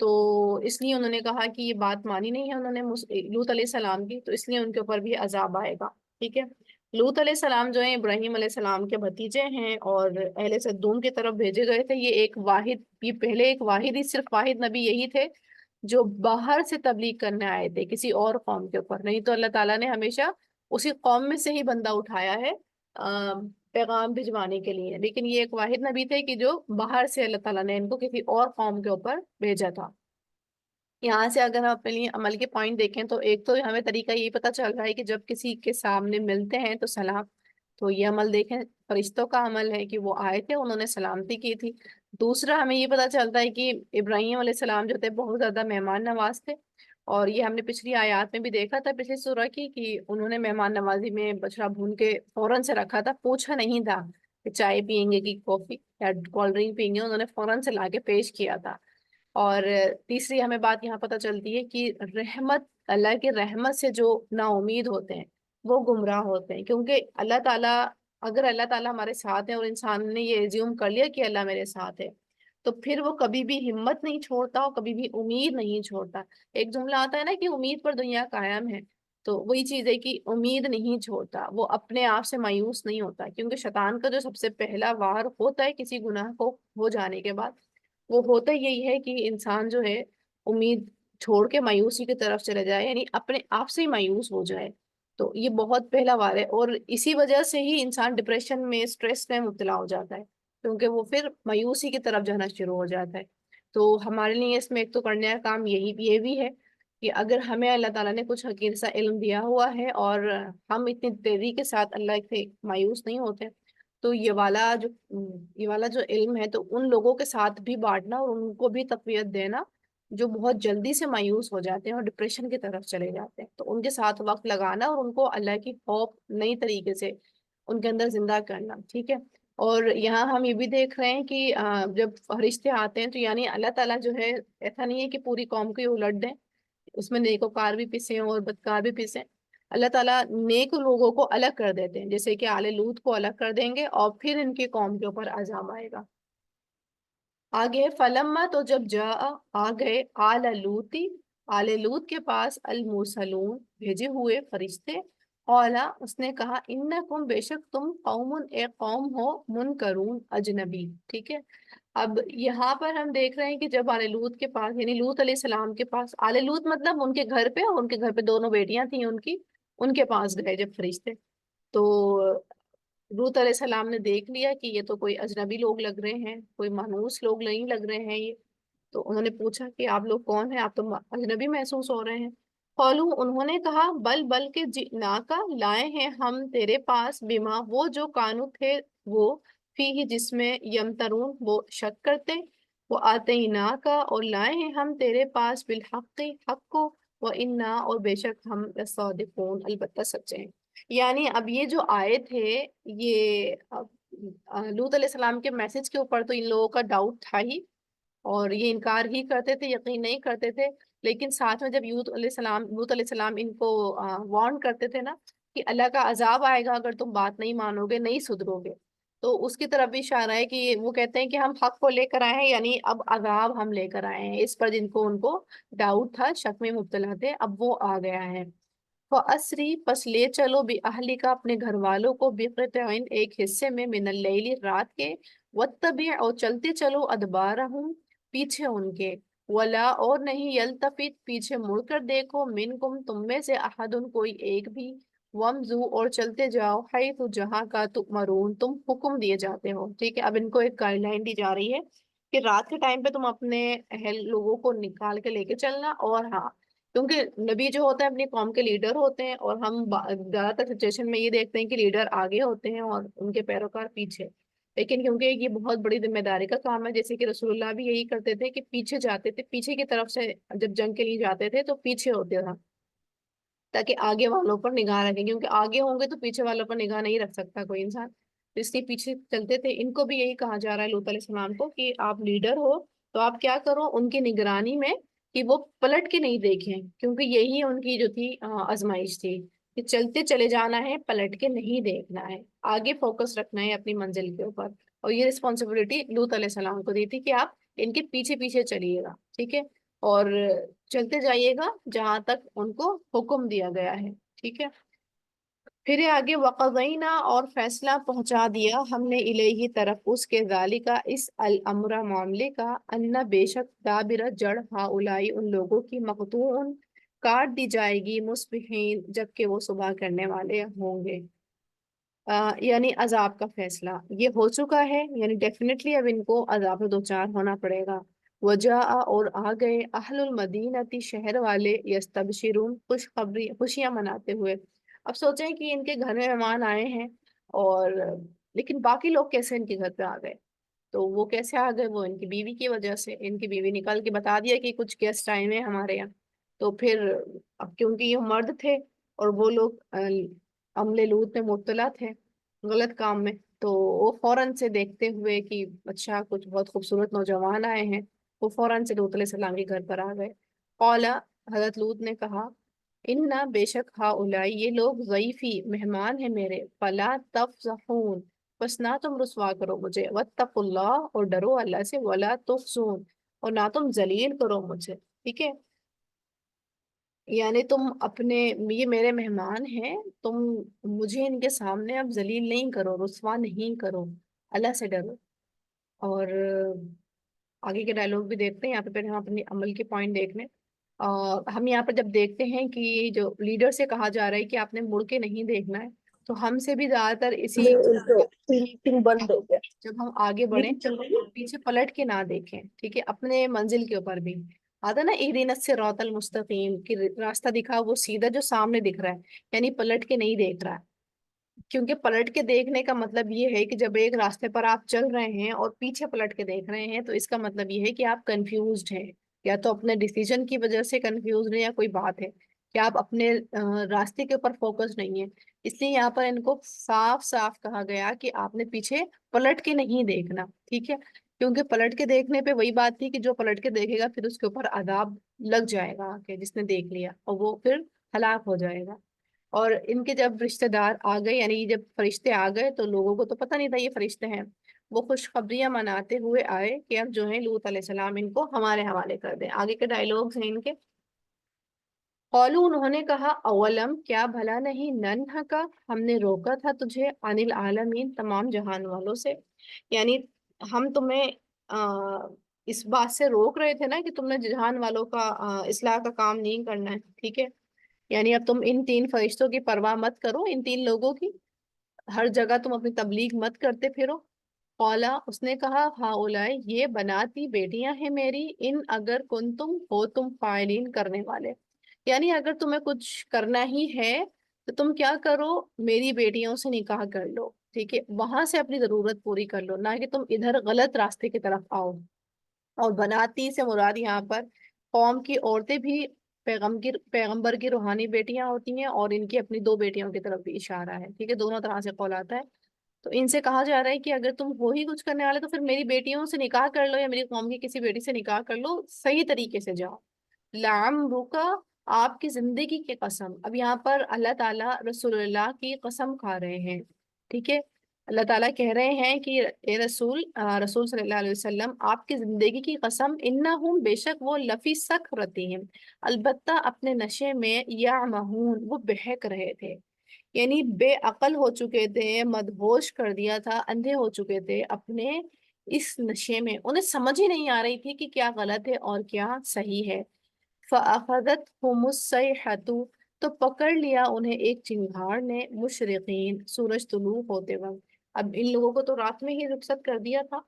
تو اس لیے انہوں نے کہا کہ یہ بات مانی نہیں ہے انہوں نے لوط علیہ السلام کی، تو اس لیے ان کے اوپر بھی عذاب آئے گا، ٹھیک ہے۔ لوط علیہ السلام جو ہیں ابراہیم علیہ السلام کے بھتیجے ہیں اور اہل سدوم کی طرف بھیجے گئے تھے۔ یہ پہلے ایک واحد ہی، صرف واحد نبی یہی تھے جو باہر سے تبلیغ کرنے آئے تھے کسی اور قوم کے اوپر، نہیں تو اللہ تعالیٰ نے ہمیشہ اسی قوم میں سے ہی بندہ اٹھایا ہے پیغام بھجوانے کے لیے، لیکن یہ ایک واحد نبی تھے کہ جو باہر سے اللہ تعالیٰ نے ان کو کسی اور قوم کے اوپر بھیجا تھا۔ یہاں سے اگر ہم اپنے لیے عمل کے پوائنٹ دیکھیں تو ایک تو ہمیں طریقہ یہی پتہ چل رہا ہے کہ جب کسی کے سامنے ملتے ہیں تو سلام، تو یہ عمل دیکھیں فرشتوں کا عمل ہے کہ وہ آئے تھے انہوں نے سلامتی کی تھی۔ دوسرا ہمیں یہ پتہ چلتا ہے کہ ابراہیم علیہ السلام جو تھے بہت زیادہ مہمان نواز تھے، اور یہ ہم نے پچھلی آیات میں بھی دیکھا تھا پچھلی سورہ کی کہ انہوں نے مہمان نوازی میں بچڑا بھون کے فوراً سے رکھا تھا، پوچھا نہیں تھا کہ چائے پیئیں گے کہ کافی یا کولڈ ڈرنک پئیں گے، انہوں نے فوراً سے لا کے پیش کیا تھا۔ اور تیسری ہمیں بات یہاں پتہ چلتی ہے کہ رحمت، اللہ کی رحمت سے جو نا امید ہوتے ہیں وہ گمراہ ہوتے ہیں، کیونکہ اللہ تعالیٰ، اگر اللہ تعالیٰ ہمارے ساتھ ہے اور انسان نے یہ ایزیوم کر لیا کہ اللہ میرے ساتھ ہے، تو پھر وہ کبھی بھی ہمت نہیں چھوڑتا اور کبھی بھی امید نہیں چھوڑتا۔ ایک جملہ آتا ہے نا کہ امید پر دنیا قائم ہے، تو وہی چیز ہے کہ امید نہیں چھوڑتا، وہ اپنے آپ سے مایوس نہیں ہوتا، کیونکہ شیطان کا جو سب سے پہلا وار ہوتا ہے کسی گناہ کو ہو جانے کے بعد، وہ ہوتا یہی ہے کہ انسان جو ہے امید چھوڑ کے مایوسی کی طرف چلے جائے، یعنی اپنے آپ سے ہی مایوس ہو جائے، تو یہ بہت پہلا وار ہے، اور اسی وجہ سے ہی انسان ڈپریشن میں، اسٹریس میں مبتلا ہو جاتا ہے، کیونکہ وہ پھر مایوسی کی طرف جانا شروع ہو جاتا ہے۔ تو ہمارے لیے اس میں ایک تو کرنے کا کام یہ بھی ہے کہ اگر ہمیں اللہ تعالیٰ نے کچھ حقیر سا علم دیا ہوا ہے اور ہم اتنی تیزی کے ساتھ اللہ سے مایوس نہیں ہوتے، تو یہ والا جو علم ہے تو ان لوگوں کے ساتھ بھی بانٹنا اور ان کو بھی تقویت دینا جو بہت جلدی سے مایوس ہو جاتے ہیں اور ڈپریشن کی طرف چلے جاتے ہیں، تو ان کے ساتھ وقت لگانا اور ان کو اللہ کی خوف نئی طریقے سے ان کے اندر زندہ کرنا، ٹھیک ہے۔ اور یہاں ہم یہ بھی دیکھ رہے ہیں کہ جب فرشتے آتے ہیں تو یعنی اللہ تعالیٰ جو ہے ایسا نہیں ہے کہ پوری قوم کو ہی الٹ دیں، اس میں نیکوکار بھی پسیں اور بدکار بھی پسیں، اللہ تعالیٰ نیک لوگوں کو الگ کر دیتے ہیں، جیسے کہ آل لوط کو الگ کر دیں گے اور پھر ان کی قوم کے اوپر عذاب آئے گا۔ آگے فلما، تو جب آ گئے آل لوط کے پاس المرسلون، بھیجے ہوئے فرشتے، اولا اس نے کہا انکم، بے شک تم، قوم، ایک قوم ہو، منکرون، اجنبی، ٹھیک ہے۔ اب یہاں پر ہم دیکھ رہے ہیں کہ جب آل لوط کے پاس، یعنی لوط علیہ السلام کے پاس، آل لوط مطلب ان کے گھر پہ، اور ان کے گھر پہ دونوں بیٹیاں تھیں ان کی، ان کے پاس گئے جب فرشتے، تو لوط علیہ السلام نے دیکھ لیا کہ یہ تو کوئی اجنبی لوگ لگ رہے ہیں، کوئی مانوس لوگ نہیں لگ رہے ہیں یہ، تو انہوں نے پوچھا کہ آپ لوگ کون ہیں، آپ تو اجنبی محسوس ہو رہے ہیں۔ قالو، انہوں نے کہا، بلکہ جئناک، لائے ہیں ہم تیرے پاس، بما، وہ جو کانو تھے وہ، فی، جس میں، یمترون، وہ شک کرتے، وہ آتیناک، اور لائے ہیں ہم تیرے پاس، بالحق، حق کو، وَإِنَّا، اور بے شک ہم، لصادقون، البتہ سچے ہیں۔ یعنی اب یہ جو آئے تھے، یہ لوط علیہ السلام کے میسج کے اوپر تو ان لوگوں کا ڈاؤٹ تھا ہی، اور یہ انکار ہی کرتے تھے، یقین نہیں کرتے تھے، لیکن ساتھ میں جب لوط علیہ السلام ان کو وارن کرتے تھے نا کہ اللہ کا عذاب آئے گا اگر تم بات نہیں مانو گے، نہیں سدھرو گے، تو اس کی طرف بھی اشارہ ہے کہ وہ کہتے ہیں کہ ہم حق کو لے کر آئے ہیں، یعنی اب عذاب ہم لے کر آئے ہیں اس پر جن کو ان کو ڈاؤٹ تھا، شک میں مبتلا تھے، اب وہ آ گیا ہے۔ فَأَسْرِ، پس لے چلو، بِأَهْلِكَ، اپنے گھر والوں کو، بِقِطْعٍ، ایک حصے میں، من اللیل، رات کے، وَاتَّبِعْ، اور چلتے چلو، أَدْبَارَهُمْ، پیچھے ان کے، ولا، اور نہیں، یلتفت، پیچھے مڑ کر دیکھو، منکم، تم میں سے، احدن، کوئی ایک بھی، ومزو، اور چلتے جاؤ، حیث، جہاں کا تؤمرون، تم حکم دیے جاتے ہو، ٹھیک ہے۔ اب ان کو ایک گائیڈ لائن دی جا رہی ہے کہ رات کے ٹائم پہ تم اپنے اہل لوگوں کو نکال کے لے کے چلنا، اور ہاں، کیونکہ نبی جو ہوتا ہے اپنی قوم کے لیڈر ہوتے ہیں، اور ہم زیادہ تر سچویشن میں یہ دیکھتے ہیں کہ لیڈر آگے ہوتے ہیں اور ان کے پیروکار پیچھے، لیکن کیونکہ یہ بہت بڑی ذمہ داری کا کام ہے، جیسے کہ رسول اللہ بھی یہی کرتے تھے کہ پیچھے جاتے تھے، پیچھے کی طرف سے جب جنگ کے لیے جاتے تھے تو پیچھے ہوتے تھا تاکہ آگے والوں پر نگاہ رکھیں، کیونکہ آگے ہوں گے تو پیچھے والوں پر نگاہ نہیں رکھ سکتا کوئی انسان، تو اس لیے پیچھے چلتے تھے۔ ان کو بھی یہی کہا جا رہا ہے لوط علیہ السلام کو کہ آپ لیڈر ہو تو آپ کیا کرو ان کی نگرانی میں، کہ وہ پلٹ کے نہیں دیکھیں، کیونکہ یہی ان کی جو تھی آزمائش تھی کہ چلتے چلے جانا ہے، پلٹ کے نہیں دیکھنا ہے، آگے فوکس رکھنا ہے اپنی منزل کے اوپر، اور یہ رسپانسبلٹی لوط علیہ السلام کو دی تھی کہ آپ ان کے پیچھے پیچھے چلیے گا، ٹھیک ہے۔ اور چلتے جائیے گا جہاں تک ان کو حکم دیا گیا ہے، ٹھیک ہے۔ پھر یہ آگے وقضینا، اور فیصلہ پہنچا دیا ہم نے الیہ طرف اس کے، ذالکا اس الامر معاملے کا، ان بے شک دابر جڑ ہاولائی ان لوگوں کی، مقطوع کاٹ دی جائے گی، مصبحین جبکہ وہ صبح کرنے والے ہوں گے۔ یعنی عذاب کا فیصلہ یہ ہو چکا ہے، یعنی ڈیفینیٹلی اب ان کو عذاب دوچار ہونا پڑے گا۔ وجاء اور آ گئے اہل المدینہ شہر والے، یستبشرون خوشیاں مناتے ہوئے۔ اب سوچیں کہ ان کے گھر میں مہمان آئے ہیں، اور لیکن باقی لوگ کیسے ان کے گھر پہ آ گئے؟ تو وہ کیسے آ گئے؟ وہ ان کی بیوی کی وجہ سے، ان کی بیوی نکال کے بتا دیا کہ کچھ گیسٹ آئے ہیں ہمارے یہاں۔ تو پھر اب کیونکہ یہ مرد تھے اور وہ لوگ عمل لوط میں مبتلا تھے، غلط کام میں، تو وہ فوراً سے دیکھتے ہوئے کہ اچھا کچھ بہت خوبصورت نوجوان آئے ہیں، وہ فوراً سے لوط علیہ السلام کے گھر پر آ گئے۔ قالا، حضرت لوط نے کہا، اننا بے شک ہاؤلائی یہ لوگ، ضیفی مہمان ہیں میرے، فلا تفضحون بس نہ تم رسوا کرو مجھے، واتقوا اللہ اور ڈرو اللہ سے، ولا تخزون اور نہ تم ذلیل کرو مجھے، ٹھیک ہے۔ یعنی تم اپنے، یہ میرے مہمان ہیں، تم مجھے ان کے سامنے اب ذلیل نہیں کرو، رسوا نہیں کرو، اللہ سے ڈرو۔ اور آگے کے ڈائلوگ بھی دیکھتے ہیں، یہاں پہ پھر ہم اپنی عمل کے پوائنٹ دیکھنے۔ ہم یہاں پر جب دیکھتے ہیں کہ جو لیڈر سے کہا جا رہا ہے کہ آپ نے مڑ کے نہیں دیکھنا ہے، تو ہم سے بھی زیادہ تر اسی، بند ہو گیا۔ جب ہم آگے بڑھیں پیچھے پلٹ کے نہ دیکھیں، ٹھیک ہے، اپنے منزل کے اوپر بھی آتا نا، اہدنا الصراط المستقیم، کہ راستہ دکھا وہ سیدھا جو سامنے دکھ رہا ہے، یعنی پلٹ کے نہیں دیکھ رہا ہے۔ کیونکہ پلٹ کے دیکھنے کا مطلب یہ ہے کہ جب ایک راستے پر آپ چل رہے ہیں اور پیچھے پلٹ کے دیکھ رہے ہیں، تو اس کا مطلب یہ ہے کہ آپ کنفیوزڈ ہیں، یا تو اپنے ڈیسیجن کی وجہ سے کنفیوزڈ ہیں، یا کوئی بات ہے کہ آپ اپنے راستے کے اوپر فوکس نہیں ہیں۔ اس لیے یہاں پر ان کو صاف صاف کہا گیا کہ آپ نے پیچھے پلٹ کے نہیں دیکھنا، ٹھیک ہے، کیونکہ پلٹ کے دیکھنے پہ وہی بات تھی کہ جو پلٹ کے دیکھے گا پھر اس کے اوپر عذاب لگ جائے گا، کہ جس نے دیکھ لیا، اور وہ پھر ہلاک ہو جائے گا۔ اور ان کے جب رشتہ دار آ گئے، یعنی جب فرشتے آ گئے، تو لوگوں کو تو پتہ نہیں تھا یہ فرشتے ہیں، وہ خوشخبریاں مناتے ہوئے آئے کہ اب جو ہے لوط علیہ السلام ان کو ہمارے حوالے کر دیں۔ آگے کے ڈائلوگز ہیں ان کے۔ قالو انہوں نے کہا، اولم کیا بھلا نہیں، ننہا کا ہم نے روکا تھا تجھے، عن العالمین تمام جہان والوں سے، یعنی ہم تمہیں اس بات سے روک رہے تھے نا کہ تم نے جہان والوں کا اصلاح کا کام نہیں کرنا ہے، ٹھیک ہے، یعنی اب تم ان تین فرشتوں کی پرواہ مت کرو، ان تین لوگوں کی، ہر جگہ تم اپنی تبلیغ مت کرتے پھرو۔ قولا اس نے کہا، ہاؤلائی یہ بناتی بیٹیاں ہیں میری، ان اگر کنتم ہو تم فاعلین کرنے والے، یعنی اگر تمہیں کچھ کرنا ہی ہے تو تم کیا کرو، میری بیٹیوں سے نکاح کر لو، ٹھیک ہے، وہاں سے اپنی ضرورت پوری کر لو، نہ کہ تم ادھر غلط راستے کی طرف آؤ۔ اور بناتی سے مراد یہاں پر قوم کی عورتیں بھی پیغمبر کی روحانی بیٹیاں ہوتی ہیں، اور ان کی اپنی دو بیٹیوں کی طرف بھی اشارہ ہے، ٹھیک ہے، دونوں طرح سے قول آتا ہے۔ تو ان سے کہا جا رہا ہے کہ اگر تم ہو ہی کچھ کرنے والے تو پھر میری بیٹیوں سے نکاح کر لو، یا میری قوم کی کسی بیٹی سے نکاح کر لو، صحیح طریقے سے جاؤ۔ لعمرک آپ کی زندگی کی قسم، اب یہاں پر اللہ تعالیٰ رسول اللہ کی قسم کھا رہے ہیں، ٹھیک ہے، اللہ تعالیٰ کہہ رہے ہیں کہ اے رسول، رسول صلی اللہ علیہ وسلم، آپ کی زندگی کی قسم، انہم بے شک وہ، لفی سکرتہم البتہ اپنے نشے میں، یعمہون وہ بہک رہے تھے، یعنی بے عقل ہو چکے تھے، مدہوش کر دیا تھا، اندھے ہو چکے تھے اپنے اس نشے میں، انہیں سمجھ ہی نہیں آ رہی تھی کہ کیا غلط ہے اور کیا صحیح ہے۔ فَأَخَذَتْهُمُ الصَّيْحَةُ تو پکڑ لیا انہیں ایک چنگھاڑ نے، مشرقین سورج طلوع ہوتے وقت۔ اب ان لوگوں کو تو رات میں ہی رخصت کر دیا تھا،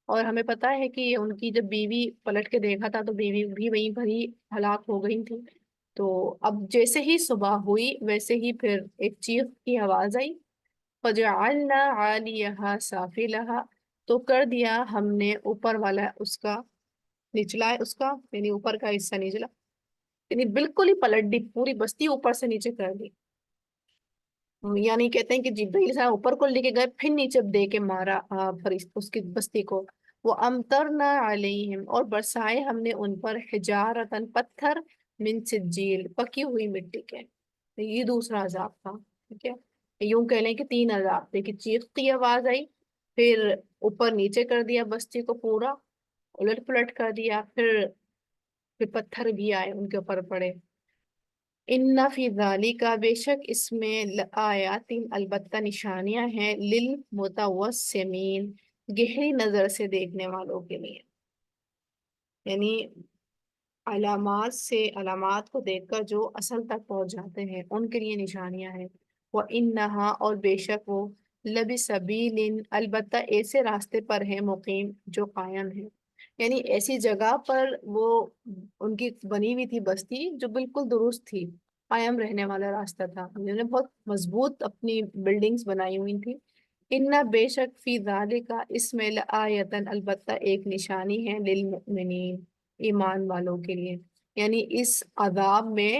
اور ہمیں پتا ہے کہ ان کی جب بیوی پلٹ کے دیکھا تھا تو بیوی بھی وہیں بھری ہلاک ہو گئی تھی۔ تو اب جیسے ہی صبح ہوئی ویسے ہی پھر ایک چیخ کی آواز آئی، فَجَعَلْنَا عَالِيَهَا سَافِلَهَا تو کر دیا ہم نے اوپر والا اس کا، نچلا ہے اس کا، یعنی اوپر کا حصہ نچلا، یعنی بالکل ہی پلٹ دی، پوری بستی اوپر سے نیچے کر دی، یعنی کہتے ہیں کہ جبرائیل صاحب اوپر کو لے کے گئے، پھر نیچے دے کے مارا اس کی بستی کو۔ وہ امطرنا علیہم اور برسائے ہم نے ان پر، حجارتن پتھر، من سجیل پکی ہوئی مٹی کے، یہ دوسرا عذاب تھا، ٹھیک ہے، یوں کہہ لیں کہ تین عذاب تھے، کہ چیخ کی آواز آئی، پھر اوپر نیچے کر دیا بستی کو پورا، الٹ پلٹ کر دیا، پھر پتھر بھی آئے ان کے اوپر پڑے. ان فی ذالک بیشک اس میں آیات البتہ نشانیاں ہیں للمتوسمین گہری نظر سے دیکھنے والوں کے لیے. یعنی علامات کو دیکھ کر جو اصل تک پہنچ جاتے ہیں ان کے لیے نشانیاں ہیں. وَإِنَّهَا اور بے شک وہ لَبِسَبِيلٍ البتہ ایسے راستے پر ہے مقیم جو قائم ہے. یعنی ایسی جگہ پر وہ ان کی بنی ہوئی تھی بستی جو بالکل درست تھی، قائم رہنے والا راستہ تھا. انہوں نے بہت مضبوط اپنی بلڈنگز بنائی ہوئی تھی. ان بے شک فی ذالک اس میں لآیۃ البتہ ایک نشانی ہے للمؤمنین ایمان والوں کے لیے. یعنی اس عذاب میں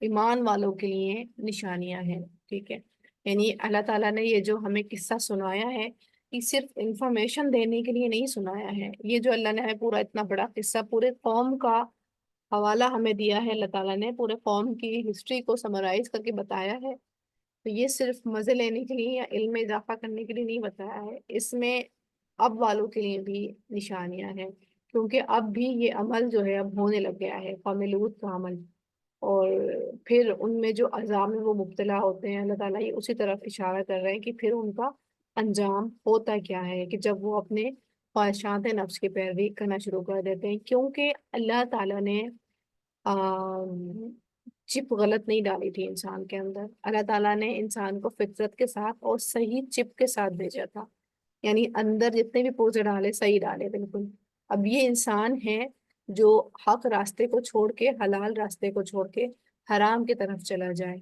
ایمان والوں کے لیے نشانیاں ہیں. ٹھیک ہے، یعنی اللہ تعالیٰ نے یہ جو ہمیں قصہ سنایا ہے یہ صرف انفارمیشن دینے کے لیے نہیں سنایا ہے. یہ جو اللہ نے ہمیں پورا اتنا بڑا قصہ پورے قوم کا حوالہ ہمیں دیا ہے، اللہ تعالیٰ نے پورے قوم کی ہسٹری کو سمرائز کر کے بتایا ہے. تو یہ صرف مزے لینے کے لیے یا علم میں اضافہ کرنے کے لیے نہیں بتایا ہے، اس میں اب والوں کے لیے بھی نشانیاں ہیں. کیونکہ اب بھی یہ عمل جو ہے اب ہونے لگ گیا ہے، قوم لوط کا عمل. اور پھر ان میں جو عذاب میں وہ مبتلا ہوتے ہیں، اللہ تعالیٰ یہ اسی طرف اشارہ کر رہے ہیں کہ پھر ان کا انجام ہوتا کیا ہے کہ جب وہ اپنے خواہشات نفس کی پیروی کرنا شروع کر دیتے ہیں. کیونکہ اللہ تعالیٰ نے چپ غلط نہیں ڈالی تھی انسان کے اندر. اللہ تعالیٰ نے انسان کو فطرت کے ساتھ اور صحیح چپ کے ساتھ بھیجا تھا. یعنی اندر جتنے بھی پرزے ڈالے صحیح ڈالے بالکل. اب یہ انسان ہے جو حق راستے کو چھوڑ کے حلال راستے کو چھوڑ کے حرام کی طرف چلا جائے.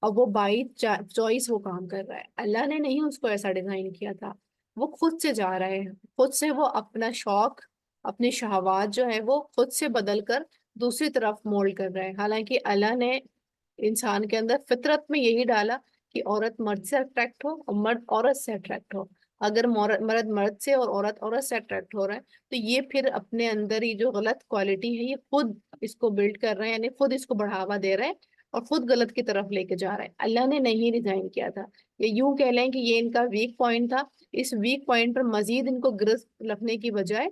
اب وہ بائی چوائس وہ کام کر رہا ہے. اللہ نے نہیں اس کو ایسا ڈیزائن کیا تھا، وہ خود سے جا رہے ہیں. خود سے وہ اپنا شوق اپنی شہوات جو ہے وہ خود سے بدل کر دوسری طرف مولڈ کر رہے ہیں. حالانکہ اللہ نے انسان کے اندر فطرت میں یہی ڈالا کہ عورت مرد سے اٹریکٹ ہو اور مرد عورت سے اٹریکٹ ہو. اگر مرد سے اور عورت سے اٹریکٹ ہو رہا ہے تو یہ پھر اپنے اندر ہی جو غلط کوالٹی ہے یہ خود اس کو بلڈ کر رہے ہیں، یعنی خود اس کو بڑھاوا دے رہے ہیں اور خود غلط کی طرف لے کے جا رہے ہیں. اللہ نے نہیں ڈیزائن کیا تھا. یہ یوں کہہ لیں کہ یہ ان کا ویک پوائنٹ تھا. اس ویک پوائنٹ پر مزید ان کو گرفت رکھنے کی بجائے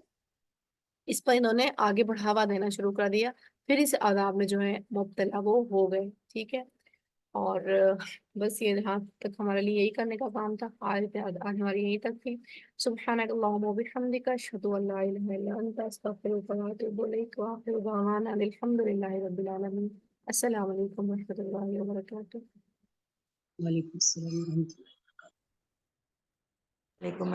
اس پر انہوں نے آگے بڑھاوا دینا شروع کر دیا. پھر اس عذاب میں جو ہے مبتلا وہ ہو گئے. ٹھیک ہے، اور بس یہ یہاں تک ہمارے لیے یہی کرنے کا کام تھا. آج ہماری یہیں تک تھی. سبحانک اللہم و بحمدک اشہد ان لا الہ الا انت استغفرک و اتوب الیک وآخر دعوانا ان الحمد للہ رب العالمین. السلام علیکم ورحمۃ اللہ وبرکاتہ. وعلیکم السلام ورحمۃ اللہ. وعلیکم